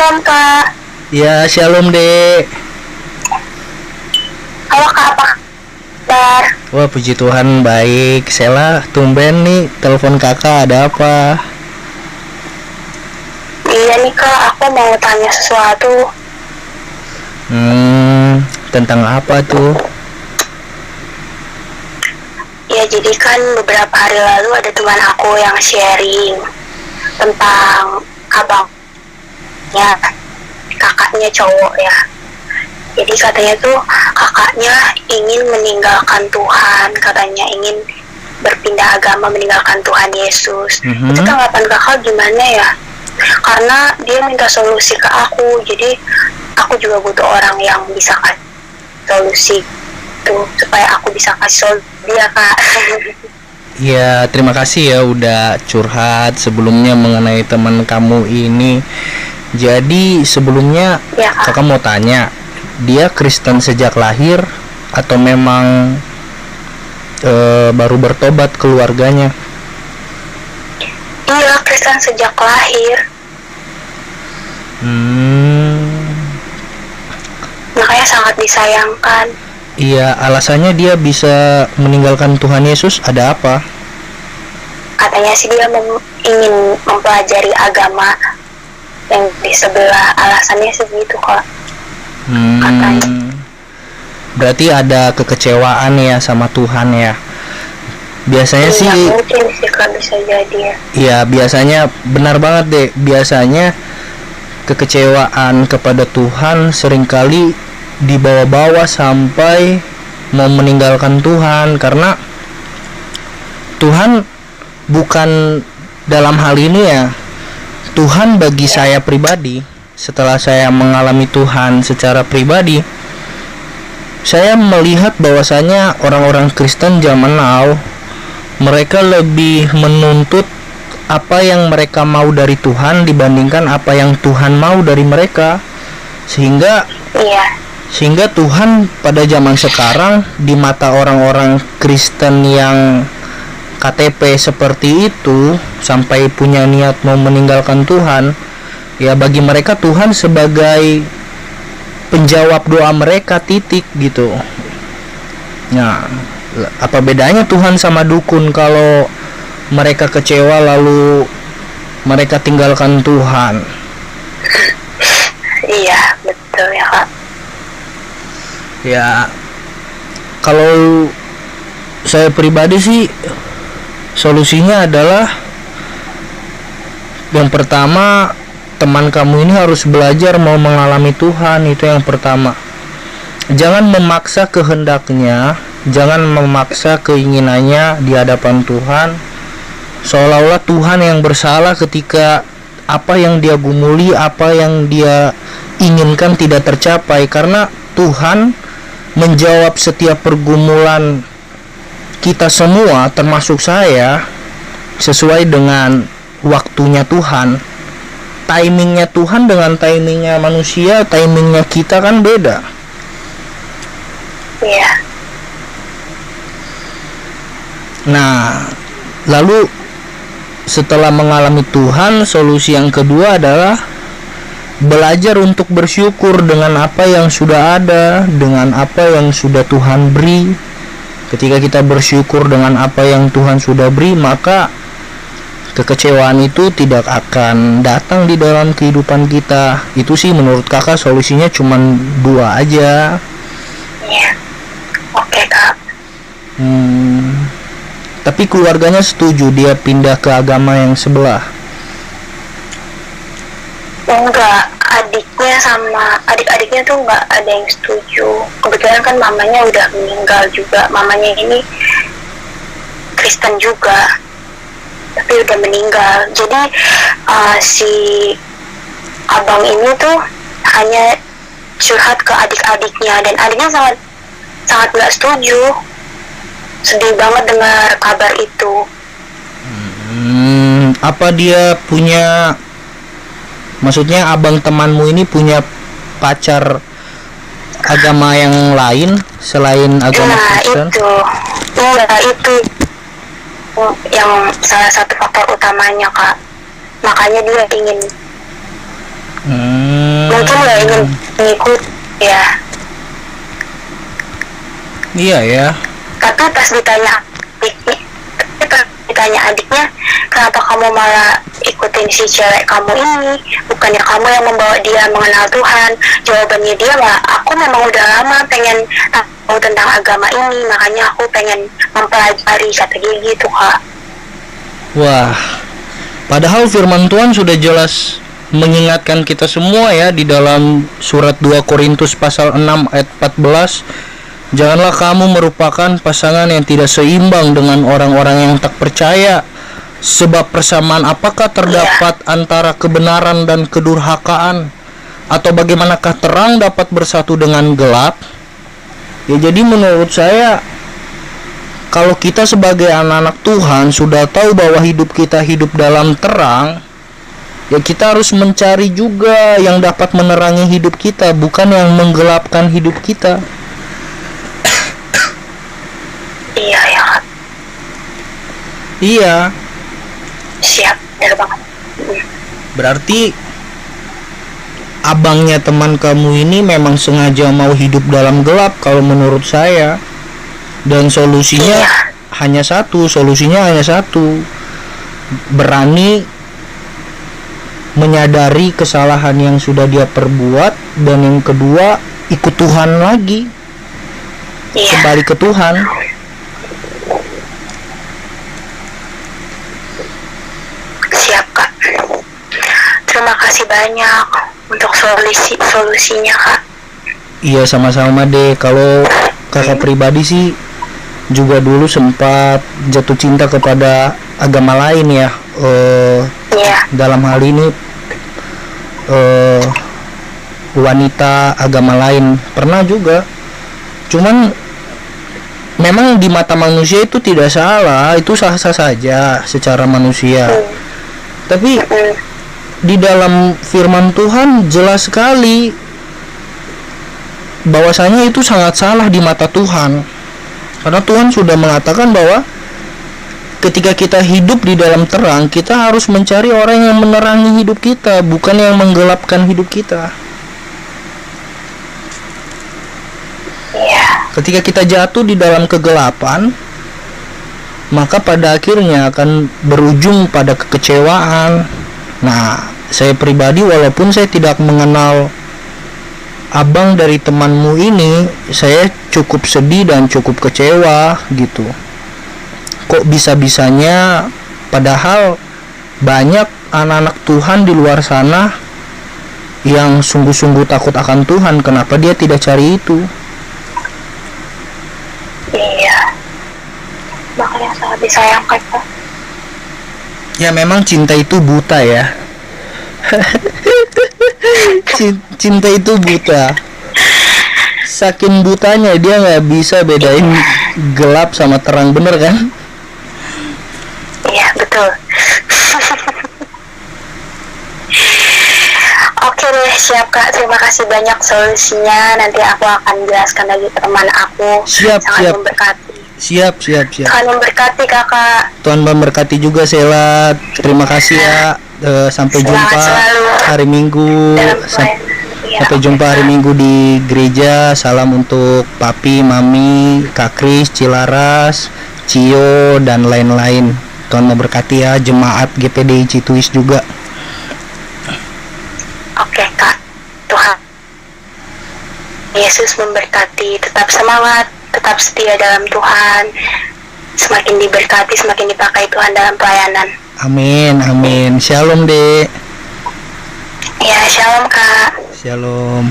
Shalom Kak. Ya, shalom dek. Halo Kak, apa kabar? Wah, puji Tuhan baik. Sela, tumben nih telepon kakak, ada apa? Iya nih Kak, aku mau tanya sesuatu. Tentang apa tuh? Ya jadi kan beberapa hari lalu ada teman aku yang sharing tentang abangnya, kakaknya cowok ya. Jadi katanya tuh kakaknya ingin meninggalkan Tuhan, katanya ingin berpindah agama, meninggalkan Tuhan Yesus. Itu tanggapan kakak gimana ya? Karena dia minta solusi ke aku, jadi aku juga butuh orang yang bisa kasih solusi tuh supaya aku bisa kasih solusi dia Kak. Ya, terima kasih ya udah curhat sebelumnya mengenai teman kamu ini. Jadi sebelumnya Ya Kak. kakak mau tanya, dia Kristen sejak lahir atau memang baru bertobat keluarganya? Iya, Kristen sejak lahir. Makanya sangat disayangkan. Iya, alasannya dia bisa meninggalkan Tuhan Yesus ada apa? Katanya sih dia ingin mempelajari agama yang di sebelah, alasannya segitu kok. Katanya. Berarti ada kekecewaan ya sama Tuhan ya. Biasanya Iya, sih mungkin sih Kak, bisa jadi ya. iya, biasanya benar banget deh. Biasanya kekecewaan kepada Tuhan seringkali dibawa-bawa sampai mau meninggalkan Tuhan, karena Tuhan bukan dalam hal ini ya. Tuhan bagi saya pribadi, setelah saya mengalami Tuhan secara pribadi, saya melihat bahwasanya orang-orang Kristen zaman now mereka lebih menuntut apa yang mereka mau dari Tuhan dibandingkan apa yang Tuhan mau dari mereka. Sehingga Tuhan pada zaman sekarang di mata orang-orang Kristen yang KTP seperti itu sampai punya niat mau meninggalkan Tuhan, ya bagi mereka Tuhan sebagai penjawab doa mereka, titik gitu. Nah, apa bedanya Tuhan sama dukun kalau mereka kecewa lalu mereka tinggalkan Tuhan? Iya, betul ya Kak. Ya, kalau saya pribadi sih solusinya adalah yang pertama, teman kamu ini harus belajar mau mengalami Tuhan, itu yang pertama. Jangan memaksa kehendaknya, jangan memaksa keinginannya di hadapan Tuhan, seolah-olah Tuhan yang bersalah ketika apa yang dia gumuli, apa yang dia inginkan tidak tercapai, karena Tuhan menjawab setiap pergumulan kita semua, termasuk saya, sesuai dengan waktunya Tuhan. Timingnya Tuhan dengan timingnya manusia, timingnya kita kan beda. Iya. Nah, lalu setelah mengalami Tuhan, solusi yang kedua adalah belajar untuk bersyukur dengan apa yang sudah ada, dengan apa yang sudah Tuhan beri. Ketika kita bersyukur dengan apa yang Tuhan sudah beri, maka kekecewaan itu tidak akan datang di dalam kehidupan kita. Itu sih menurut kakak solusinya cuma dua aja. Iya. Oke Kak. Tapi keluarganya setuju dia pindah ke agama yang sebelah? Enggak, adik-adiknya tuh enggak ada yang setuju. Kebetulan kan mamanya udah meninggal juga. Mamanya ini Kristen juga, tapi udah meninggal. Jadi si abang ini tuh hanya curhat ke adik-adiknya, dan adiknya sangat nggak setuju. Sedih banget dengar kabar itu. Apa dia punya, maksudnya abang temanmu ini punya pacar agama yang lain selain agama Kristen? Itu yang salah satu faktor utamanya Kak. Makanya dia ingin mungkin nggak ingin mengikut ya. Iya ya. Tapi pas ditanya adiknya, kenapa kamu malah ikutin si cewek kamu ini, bukannya kamu yang membawa dia mengenal Tuhan? Jawabannya dia malah, aku memang udah lama pengen tahu tentang agama ini, makanya aku pengen mempelajari, kata dia gitu Kak. Wah, padahal firman Tuhan sudah jelas mengingatkan kita semua ya di dalam surat 2 Korintus pasal 6 ayat 14. Janganlah kamu merupakan pasangan yang tidak seimbang dengan orang-orang yang tak percaya. Sebab persamaan apakah terdapat antara kebenaran dan kedurhakaan? Atau bagaimanakah terang dapat bersatu dengan gelap? Ya, jadi menurut saya, kalau kita sebagai anak-anak Tuhan sudah tahu bahwa hidup kita hidup dalam terang, ya kita harus mencari juga yang dapat menerangi hidup kita, bukan yang menggelapkan hidup kita. Iya ya Kak. Iya. Siap, benar banget. Berarti abangnya teman kamu ini memang sengaja mau hidup dalam gelap kalau menurut saya. Dan solusinya hanya satu, berani menyadari kesalahan yang sudah dia perbuat, dan yang kedua ikut Tuhan lagi, kembali ke Tuhan. Siap Kak. Terima kasih banyak untuk solusinya Kak. Iya, sama-sama deh. Kalau kakak pribadi sih juga dulu sempat jatuh cinta kepada agama lain ya. Dalam hal ini wanita agama lain pernah juga. Cuman memang di mata manusia itu tidak salah, itu sah-sah saja secara manusia. Tapi di dalam firman Tuhan jelas sekali bahwasanya itu sangat salah di mata Tuhan. Karena Tuhan sudah mengatakan bahwa ketika kita hidup di dalam terang, kita harus mencari orang yang menerangi hidup kita, bukan yang menggelapkan hidup kita. Ketika kita jatuh di dalam kegelapan, maka pada akhirnya akan berujung pada kekecewaan. Nah, saya pribadi walaupun saya tidak mengenal abang dari temanmu ini, saya cukup sedih dan cukup kecewa gitu. Kok bisa-bisanya padahal banyak anak-anak Tuhan di luar sana yang sungguh-sungguh takut akan Tuhan, kenapa dia tidak cari itu? Iya, makanya sangat disayangkan Pak. Ya memang cinta itu buta ya. Cinta itu buta. Saking butanya dia nggak bisa bedain gelap sama terang, bener kan? Iya betul. Oke deh, siap Kak. Terima kasih banyak solusinya. Nanti aku akan jelaskan lagi ke teman aku. Siap. Memberkati. Siap. Tuhan memberkati Kakak. Tuhan memberkati juga Sheila. Terima kasih ya. Sampai jumpa hari Minggu. Sampai jumpa hari Minggu di gereja. Salam untuk Papi, Mami, Kak Kris, Cilaras, Cio, dan lain-lain. Tuhan memberkati ya, jemaat GPDI Cituis juga. Oke Kak. Tuhan Yesus memberkati. Tetap semangat, tetap setia dalam Tuhan. Semakin diberkati, semakin dipakai Tuhan dalam pelayanan. Amin. Shalom dek. Ya, shalom Kak. Shalom.